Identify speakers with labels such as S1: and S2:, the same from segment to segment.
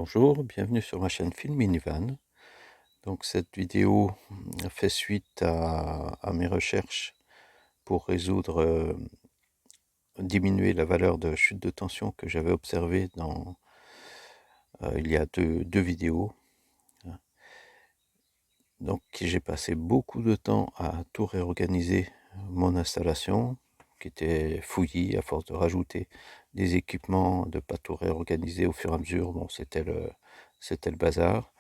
S1: Bonjour, bienvenue sur ma chaîne Film Minivan. Donc cette vidéo fait suite à mes recherches pour diminuer la valeur de chute de tension que j'avais observée il y a deux vidéos. Donc j'ai passé beaucoup de temps à tout réorganiser mon installation, qui était fouillis à force de rajouter des équipements, de pas tout réorganiser au fur et à mesure. Bon, c'était le bazar.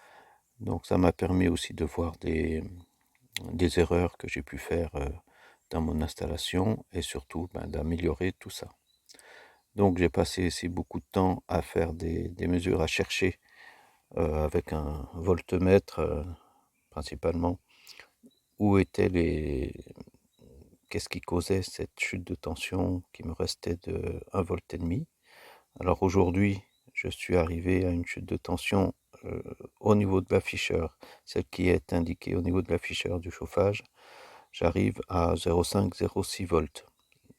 S1: Donc ça m'a permis aussi de voir des erreurs que j'ai pu faire dans mon installation et surtout d'améliorer tout ça. Donc j'ai passé aussi beaucoup de temps à faire des mesures, à chercher avec un voltmètre principalement où étaient qu'est-ce qui causait cette chute de tension qui me restait de 1,5 volt. Alors aujourd'hui, je suis arrivé à une chute de tension au niveau de l'afficheur, celle qui est indiquée au niveau de l'afficheur du chauffage. J'arrive à 0,5-0,6 volts.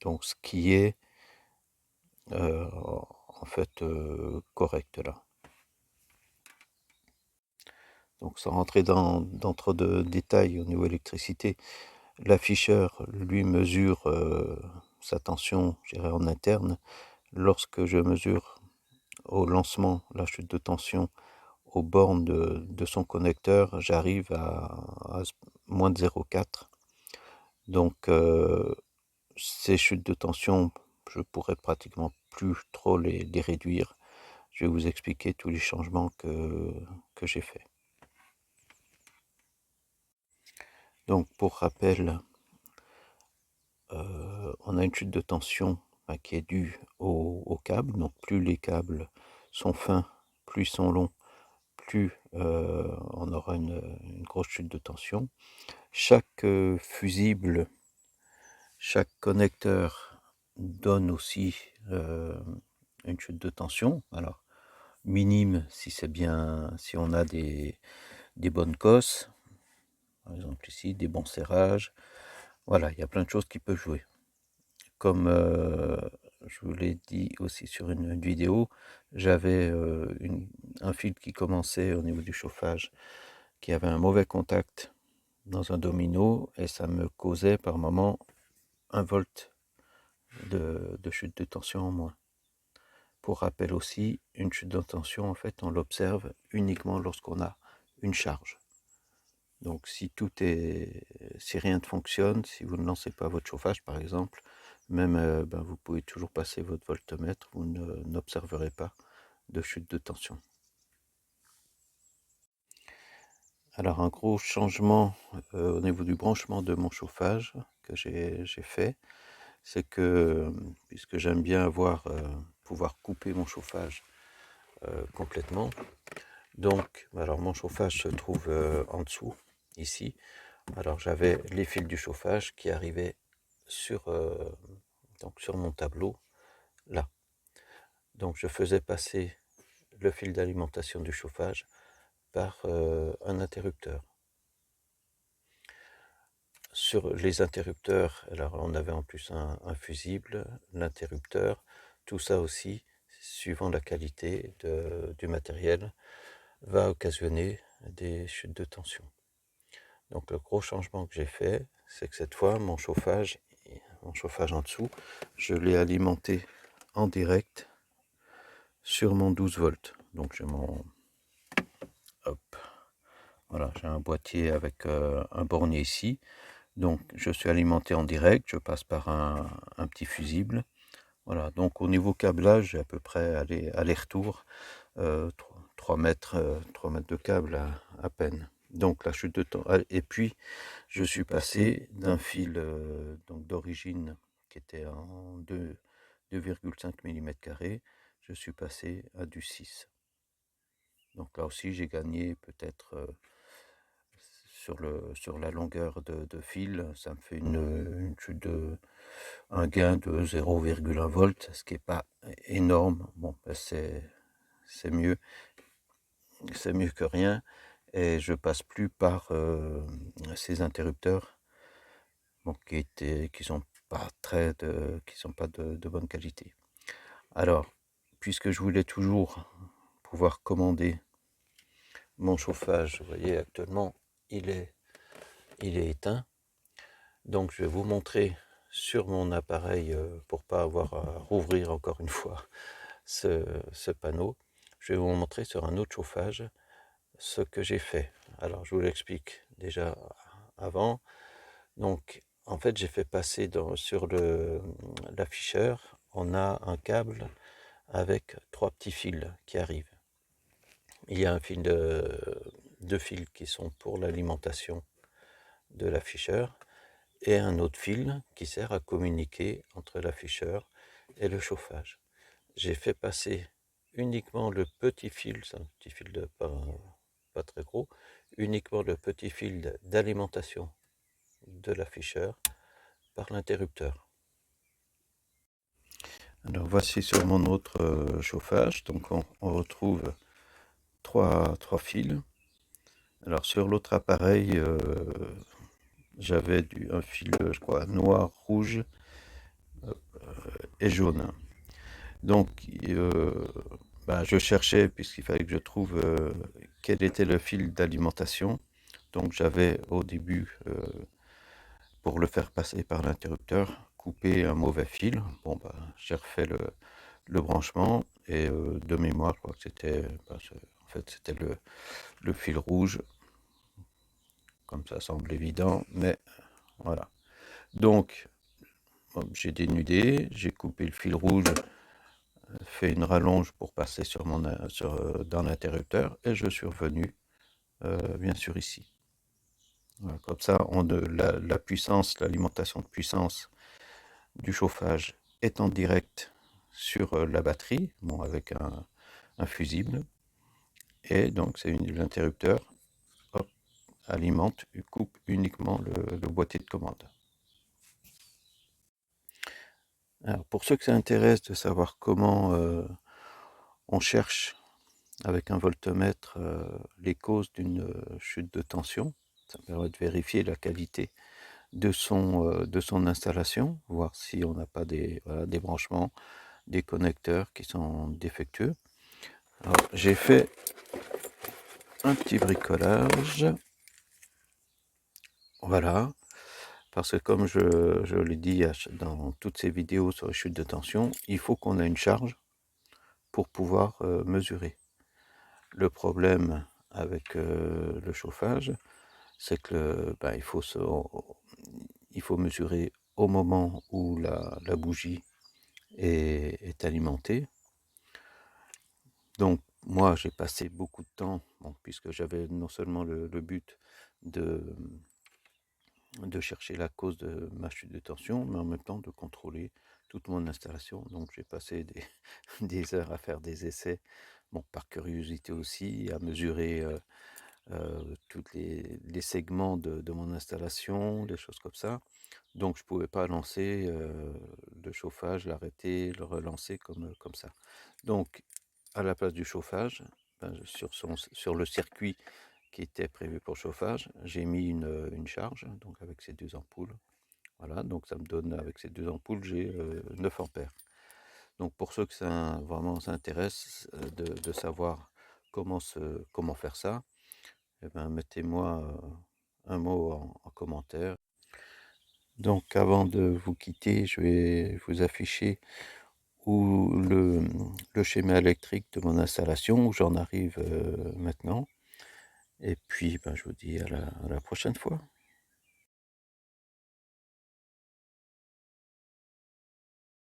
S1: Donc ce qui est en fait correct là. Donc sans rentrer dans trop de détails au niveau électricité, l'afficheur lui mesure sa tension, je dirais, en interne. Lorsque je mesure au lancement la chute de tension aux bornes de son connecteur, j'arrive à moins de 0,4. Donc ces chutes de tension, je pourrais pratiquement plus trop les réduire. Je vais vous expliquer tous les changements que j'ai faits. Donc pour rappel, on a une chute de tension qui est due au câble. Donc plus les câbles sont fins, plus ils sont longs, plus on aura une grosse chute de tension. Chaque fusible, chaque connecteur donne aussi une chute de tension. Alors minime si on a des bonnes cosses, par exemple ici, des bons serrages. Voilà, il y a plein de choses qui peuvent jouer. Comme je vous l'ai dit aussi sur une vidéo, j'avais un fil qui commençait au niveau du chauffage, qui avait un mauvais contact dans un domino, et ça me causait par moment 1 volt de chute de tension en moins. Pour rappel aussi, une chute de tension, en fait, on l'observe uniquement lorsqu'on a une charge. Donc si rien ne fonctionne, si vous ne lancez pas votre chauffage par exemple, même vous pouvez toujours passer votre voltmètre, vous n'observerez pas de chute de tension. Alors un gros changement au niveau du branchement de mon chauffage que j'ai fait, c'est que, puisque j'aime bien pouvoir couper mon chauffage complètement, donc alors mon chauffage se trouve en dessous, ici. Alors j'avais les fils du chauffage qui arrivaient sur mon tableau, là. Donc je faisais passer le fil d'alimentation du chauffage par un interrupteur. Sur les interrupteurs, alors on avait en plus un fusible, l'interrupteur, tout ça aussi, suivant la qualité du matériel, va occasionner des chutes de tension. Donc le gros changement que j'ai fait, c'est que cette fois, mon chauffage en dessous, je l'ai alimenté en direct sur mon 12 volts. Donc j'ai voilà, j'ai un boîtier avec un bornier ici. Donc je suis alimenté en direct, je passe par un petit fusible. Voilà, donc au niveau câblage, j'ai à peu près aller-retour 3 mètres de câble à peine. Donc la chute de tension. Et puis je suis passé d'un fil donc d'origine qui était en 2,5 mm², je suis passé à du 6. Donc là aussi j'ai gagné peut-être sur la longueur de fil, ça me fait une chute un gain de 0,1 volt, ce qui n'est pas énorme. Bon, c'est mieux que rien, et je passe plus par ces interrupteurs, bon, qui sont pas de bonne qualité. Alors, puisque je voulais toujours pouvoir commander mon chauffage. Vous voyez, actuellement, il est éteint. Donc je vais vous montrer sur mon appareil, pour pas avoir à rouvrir encore une fois ce panneau. Je vais vous montrer sur un autre chauffage ce que j'ai fait. Alors je vous l'explique déjà avant. Donc en fait j'ai fait passer sur l'afficheur, on a un câble avec 3 petits fils qui arrivent. Il y a deux fils qui sont pour l'alimentation de l'afficheur et un autre fil qui sert à communiquer entre l'afficheur et le chauffage. J'ai fait passer uniquement le petit fil, c'est un petit fil pas très gros, uniquement le petit fil d'alimentation de l'afficheur par l'interrupteur. Alors voici sur mon autre chauffage, donc on retrouve trois fils. Alors sur l'autre appareil, j'avais un fil, je crois, noir, rouge et jaune. Donc, je cherchais, puisqu'il fallait que je trouve quel était le fil d'alimentation. Donc, j'avais au début, pour le faire passer par l'interrupteur, coupé un mauvais fil. Bon, j'ai refait le branchement et de mémoire, je crois que c'était, en fait, c'était le fil rouge. Comme ça semble évident, mais voilà. Donc, j'ai dénudé, j'ai coupé le fil rouge, fait une rallonge pour passer dans l'interrupteur et je suis revenu bien sûr ici. Voilà, comme ça, la puissance, l'alimentation de puissance du chauffage est en direct sur la batterie, bon, avec un fusible, et donc c'est l'interrupteur alimente, coupe uniquement le boîtier de commande. Alors, pour ceux que ça intéresse de savoir comment on cherche avec un voltmètre les causes d'une chute de tension, ça permet de vérifier la qualité de son installation, voir si on n'a pas des branchements, des connecteurs qui sont défectueux. Alors, j'ai fait un petit bricolage, voilà, parce que comme je l'ai dit dans toutes ces vidéos sur les chutes de tension, il faut qu'on ait une charge pour pouvoir mesurer. Le problème avec le chauffage, c'est que il faut mesurer au moment où la bougie est alimentée. Donc moi j'ai passé beaucoup de temps, puisque j'avais non seulement le but de chercher la cause de ma chute de tension, mais en même temps de contrôler toute mon installation. Donc j'ai passé des heures à faire des essais, par curiosité aussi, à mesurer tous les segments de mon installation, des choses comme ça. Donc je ne pouvais pas lancer le chauffage, l'arrêter, le relancer comme ça. Donc à la place du chauffage, sur le circuit qui était prévu pour chauffage, j'ai mis une charge, donc avec ces deux ampoules. Voilà, donc ça me donne, avec ces deux ampoules, j'ai 9 ampères. Donc pour ceux que ça vraiment s'intéresse de savoir comment faire ça, mettez-moi un mot en commentaire. Donc avant de vous quitter, je vais vous afficher le schéma électrique de mon installation, où j'en arrive maintenant. Et puis je vous dis à la prochaine fois.